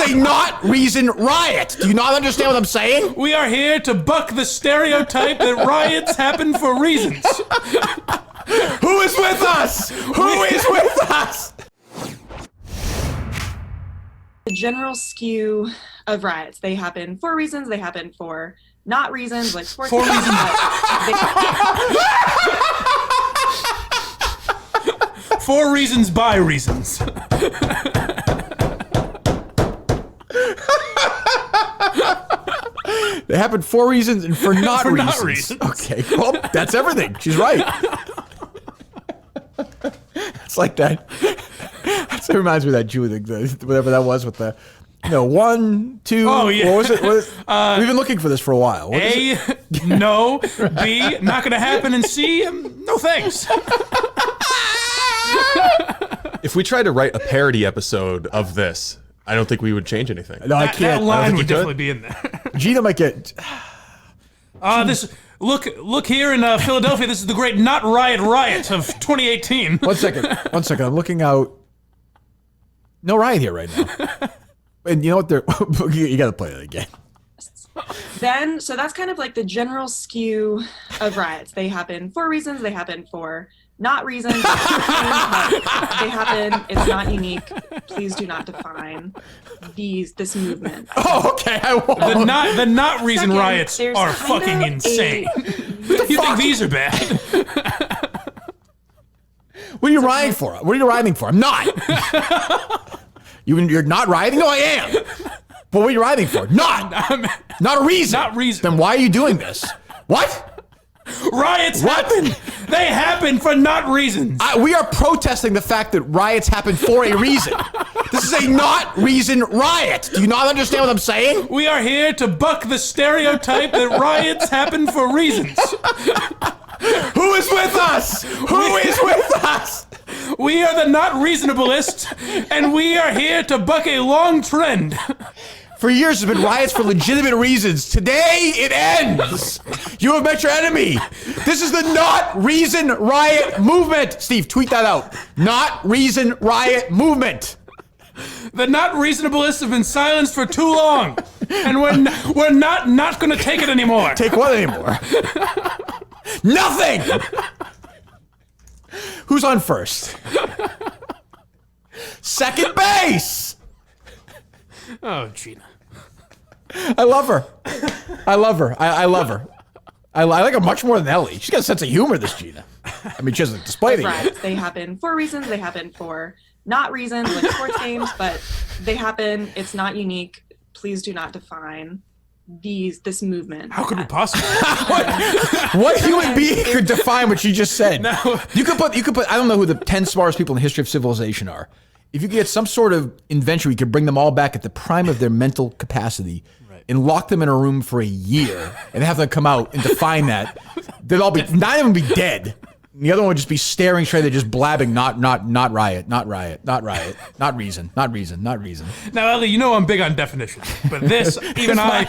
is a not reason riot. Do you not understand what I'm saying? We are here to buck the stereotype that riots happen for reasons. Who is with us? Who is with us? The general skew of riots, they happen for reasons, they happen for not reasons, like sports. For reasons. For reasons by reasons. They happen for reasons and for not For reasons. not reasons. Okay, well, that's everything. She's right. It's like that. That reminds me of that Jew, whatever that was with the, 1, 2. Oh, yeah. What was it? We've been looking for this for a while. What A, no. B, not going to happen. And C, no thanks. If we tried to write a parody episode of this, I don't think we would change anything. No, I That can't. line would definitely be in there. Gina might get. Look here in Philadelphia. This is the great not riot of 2018. One second. I'm looking out. No riot here right now. And you know what? You got to play it again. So that's kind of like the general skew of riots. They happen for reasons, they happen for not reasons, they happen, it's not unique. Please do not define this movement. Oh, okay. I won't. The not reason Second, riots there's are kind fucking of insane. You think these are bad? What are you rioting for? What are you rioting for? I'm not. You're not rioting? No, I am. But what are you rioting for? Not a reason. Not reason. Then why are you doing this? What? Riots happen. They happen for not reasons. We are protesting the fact that riots happen for a reason. This is a not reason riot. Do you not understand what I'm saying? We are here to buck the stereotype that riots happen for reasons. Who is with us? Who is with us? We are the not reasonablists, and we are here to buck a long trend. For years, there's been riots for legitimate reasons. Today, it ends. You have met your enemy. This is the not reason riot movement. Steve, tweet that out. Not reason riot movement. The not reasonablists have been silenced for too long, and we're not going to take it anymore. Take what anymore? Nothing. Who's on first? Second base. Oh, Gina. I love her. I love her. I like her much more than Ellie. She's got a sense of humor, this Gina. I mean, she hasn't displayed it yet. Riots, they happen for reasons, they happen for not reasons, like sports games, but they happen, it's not unique. Please do not define this movement. How could we possibly? What human being could define what she just said? No. You could put I don't know who the 10 smartest people in the history of civilization are. If you could get some sort of invention, we could bring them all back at the prime of their mental capacity and lock them in a room for a year and have them come out and define that. They'd all be, 9 of them would be dead. And the other one would just be staring straight at just blabbing, not riot, not reason. Now, Ellie, you know I'm big on definitions, but this, even I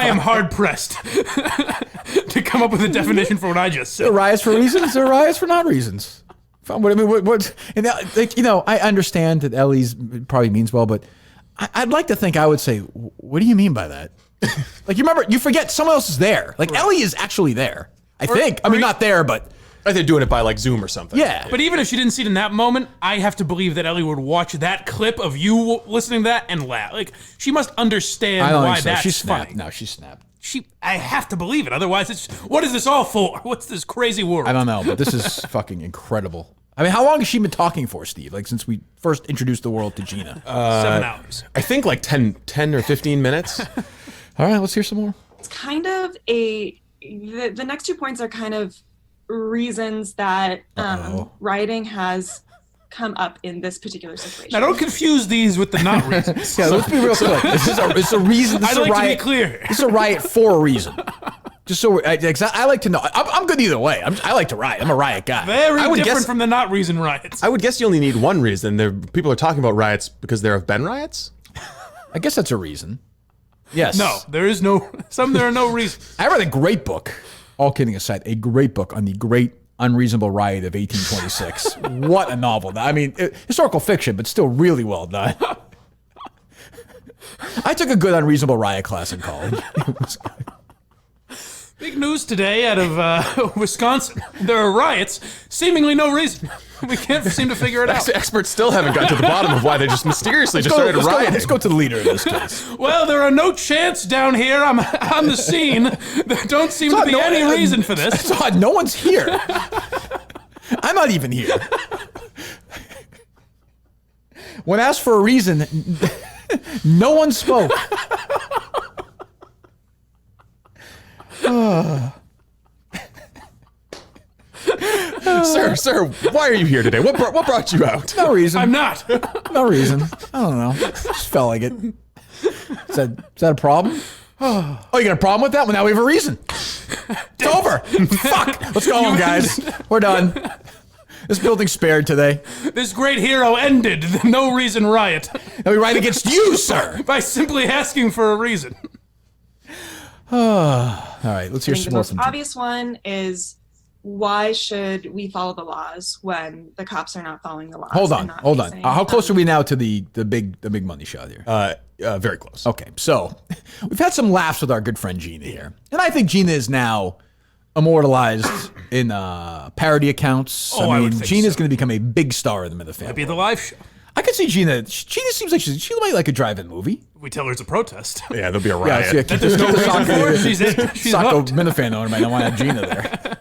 am hard pressed to come up with a definition for what I just said. There are riots for reasons, there are riots for not reasons. And I understand that Ellie's probably means well, but I'd like to think I would say, what do you mean by that? Like, you forget someone else is there. Like, Ellie is actually there, I think. I mean, not there, but... Like they're doing it by like Zoom or something. Yeah. But even if she didn't see it in that moment, I have to believe that Ellie would watch that clip of you listening to that and laugh. Like, she must understand why that's She snapped. funny. No, she snapped. I have to believe it. Otherwise, what is this all for? What's this crazy world? I don't know, but this is fucking incredible. I mean, how long has she been talking for, Steve? Like, since we first introduced the world to Gina? 7 hours. I think like 10 or 15 minutes. All right, let's hear some more. It's kind of the next 2 points are kind of reasons that rioting has come up in this particular situation. Now, don't confuse these with the not reasons. Yeah, let's be real clear. It's a reason. I'd like to be clear. This is a riot for a reason. Just so I like to know. I'm good either way. I like to riot. I'm a riot guy. Very different from the not reason riots. I would guess you only need one reason. People are talking about riots because there have been riots? I guess that's a reason. Yes. No, there is no. There are no reasons. I read a great book. All kidding aside, a great book on the Great Unreasonable Riot of 1826. What a novel. I mean, historical fiction, but still really well done. I took a good unreasonable riot class in college. Big news today out of Wisconsin. There are riots, seemingly no reason. We can't seem to figure it out. Experts still haven't gotten to the bottom of why they just mysteriously started rioting. Let's go to the leader of this case. Well, there are no chants down here. I'm on the scene. There don't seem to be any reason for this. It's odd. No one's here. I'm not even here. When asked for a reason, no one spoke. Sir, why are you here today? What brought you out? No reason. I'm not. No reason. I don't know. Just felt like it. Is that a problem? Oh, you got a problem with that? Well, now we have a reason. It's over. Fuck. Let's go home, guys. We're done. This building's spared today. This great hero ended the no reason riot Now we riot against you, sir. by simply asking for a reason. All right, let's hear I think some the more most from obvious one is, why should we follow the laws when the cops are not following the laws? Hold on, and not hold on. facing, How close are we now to the big money shot here? Very close. Okay, so we've had some laughs with our good friend Gina here, and I think Gina is now immortalized in parody accounts. Oh, I would think Gina's so. going to become a big star in the Minifans. Be at the live show. I could see Gina. Gina seems like she might like a drive-in movie. We tell her it's a protest. Yeah, there'll be a Yeah, riot. so There's no reason for it. She's in. She's Socko hooked. Minifan owner might not want to have Gina there.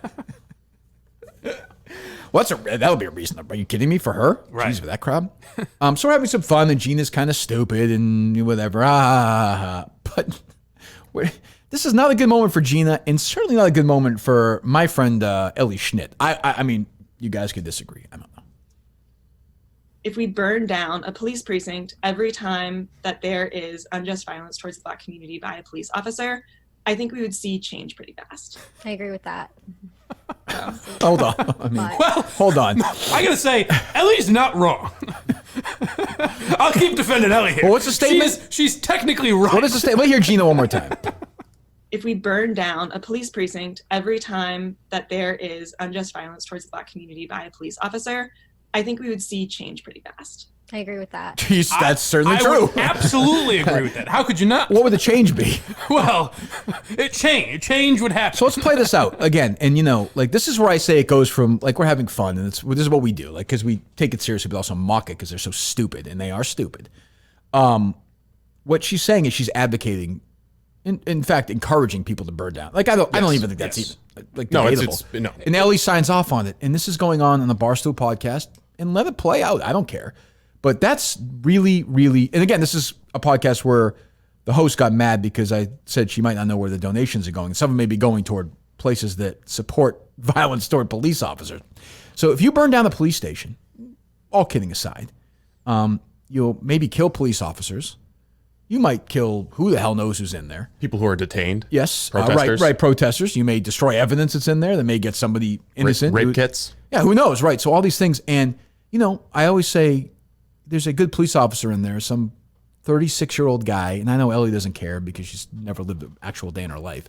That'll be a reason. Are you kidding me for her? Right. Jeez, for that crowd. So we're having some fun, and Gina's kind of stupid and whatever. But this is not a good moment for Gina, and certainly not a good moment for my friend Ellie Schnitt. I mean, you guys could disagree. I don't know. If we burn down a police precinct every time that there is unjust violence towards the Black community by a police officer, I think we would see change pretty fast. I agree with that. Hold on. I mean, But hold on. I gotta say, Ellie's not wrong. I'll keep defending Ellie here. Well, what's the statement? She's technically right. What is the statement? Let me hear Gina one more time. If we burn down a police precinct every time that there is unjust violence towards the Black community by a police officer, I think we would see change pretty fast. I agree with that. Jeez, that's certainly I true. would absolutely agree with that. How could you not? What would the change be? Well, change would happen. So let's play this out again. And this is where I say it goes from we're having fun, and this is what we do, because we take it seriously, but also mock it because they're so stupid, and they are stupid. What she's saying is she's advocating, in fact, encouraging people to burn down. I don't even think that's yes. even No, debatable. no. And Ellie signs off on it, and this is going on the Barstool podcast, and let it play out. I don't care. But that's really, really, and again, this is a podcast where the host got mad because I said she might not know where the donations are going. Some of them may be going toward places that support violence toward police officers. So if you burn down the police station, all kidding aside, you'll maybe kill police officers. You might kill who the hell knows who's in there. People who are detained. Yes, Protesters. right, protesters. You may destroy evidence that's in there. That may get somebody innocent. Rape kits. Yeah, who knows, right? So all these things, and I always say there's a good police officer in there, some 36-year-old guy, and I know Ellie doesn't care because she's never lived an actual day in her life,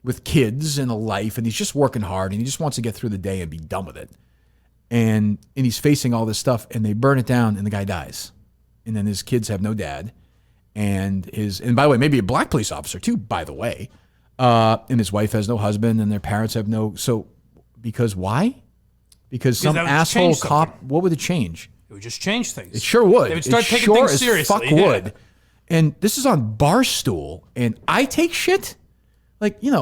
with kids and a life, and he's just working hard, and he just wants to get through the day and be done with it. And he's facing all this stuff, and they burn it down, and the guy dies. And then his kids have no dad. And by the way, maybe a black police officer too, by the way. And his wife has no husband, and their parents have no. So, because why? Because some that would asshole change cop. something. What would it change? It would just change things. It sure would. They would start it taking sure things as seriously. Fuck Yeah. would. And this is on Barstool, and I take shit.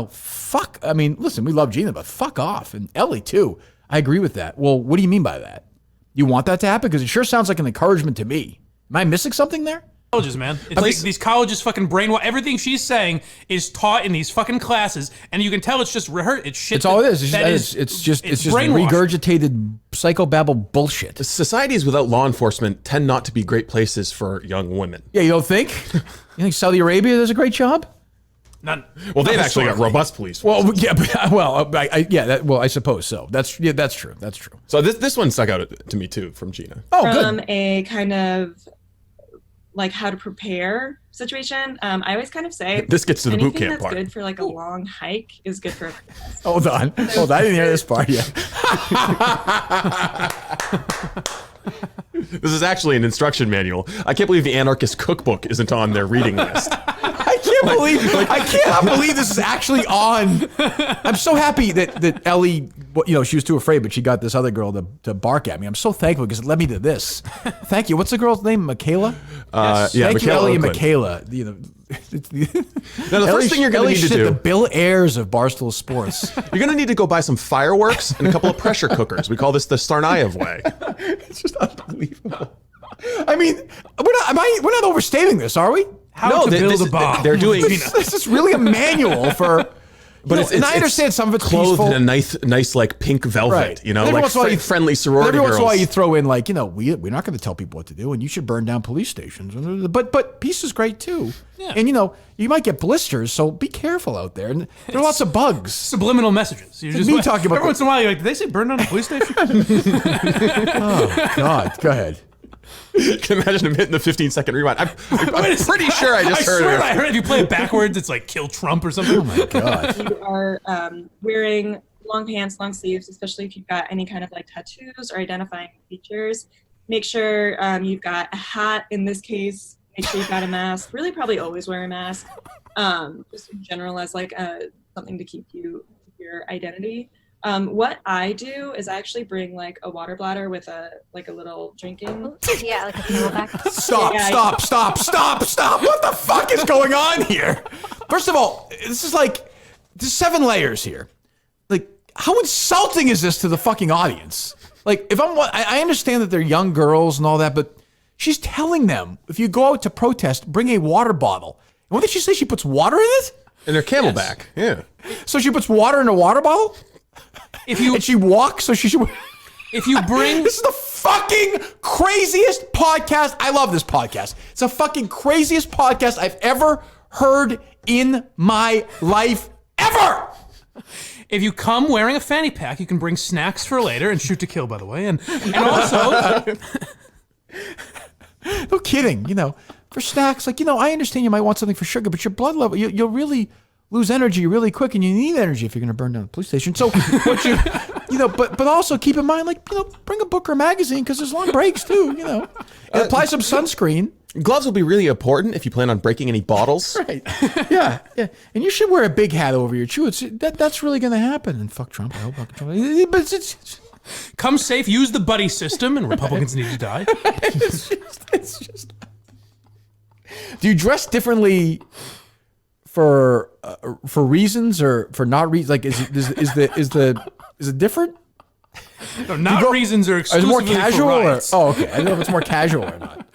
Fuck. I mean, listen, we love Gina, but fuck off, and Ellie too. I agree with that. Well, what do you mean by that? You want that to happen? Because it sure sounds like an encouragement to me. Am I missing something there? Colleges, man. It's like these colleges fucking brainwash. Everything she's saying is taught in these fucking classes, and you can tell it's just rehearsed. It's shit. It's all it is. It's It's just brainwashing. regurgitated psychobabble bullshit. Societies without law enforcement tend not to be great places for young women. Yeah, you don't think? You think Saudi Arabia does a great job? None. Well, they've Not actually got historically. robust police. Well, yeah, I suppose so. That's true. That's true. So this one stuck out to me too from Gina. Oh, From good. a kind of how to prepare situation, I always kind of say This gets to the boot anything camp that's part. good for a long hike is good for a protest. Hold on. I didn't hear this part yet. This is actually an instruction manual. I can't believe the Anarchist Cookbook isn't on their reading list. I cannot believe this is actually on. I'm so happy that Ellie, she was too afraid, but she got this other girl to bark at me. I'm so thankful because it led me to this. Thank you. What's the girl's name? Michaela? Yes. Thank you, Ellie and Oakland. Michaela. Now, the first thing you're going to need to do, the Bill Ayers of Barstool Sports. you're going to need to go buy some fireworks and a couple of pressure cookers. We call this the Tsarnaev way. It's just unbelievable. I mean, we're not overstating this, are we? How to build a bomb. They're doing. This is really a manual for. But I understand some of it's clothed peaceful. in a nice like pink velvet, Right. like friendly sorority every once in a while girls. you throw in like, we're not going to tell people what to do, and you should burn down police stations. But peace is great too. Yeah. And you might get blisters, so be careful out there. And there are lots of bugs. Subliminal messages. You're just me talking about every once in a while. You're like, did they say burn down a police station? Oh God, go ahead. Can you imagine him hitting the 15-second rewind? I'm pretty sure I just heard swear it. I heard if you play it backwards, it's like kill Trump or something. Oh my God. You are wearing long pants, long sleeves, especially if you've got any kind of like tattoos or identifying features. Make sure you've got a hat in this case. Make sure you've got a mask. Really probably always wear a mask. Just in general as like something to keep your identity. What I do is I actually bring like a water bladder with a little drinking. Yeah, like a camelback. Stop. What the fuck is going on here? First of all, this is 7 layers here. Like, how insulting is this to the fucking audience? Like, I understand that they're young girls and all that, but she's telling them, if you go out to protest, bring a water bottle. And what did she say? She puts water in it? And they're camelback. Yeah. So she puts water in a water bottle? And she walks, so she should. If you bring This is the fucking craziest podcast. I love this podcast. It's the fucking craziest podcast I've ever heard in my life, ever. If you come wearing a fanny pack, you can bring snacks for later and shoot to kill, by the way. And also, No kidding. For snacks, I understand you might want something for sugar, but your blood level, you'll really lose energy really quick, and you need energy if you're going to burn down the police station. So, but also keep in mind, bring a book or magazine because there's long breaks too. And apply some sunscreen. Gloves will be really important if you plan on breaking any bottles. Right. Yeah. And you should wear a big hat over your chew. That's really going to happen. And fuck Trump. I hope fuck Trump. But it's come safe, use the buddy system, and Republicans need to die. it's just. Do you dress differently for reasons or for not reasons? Like, is it different? No, not reasons are Is it exclusively more casual for or? riots. Oh, okay. I don't know if it's more casual or not.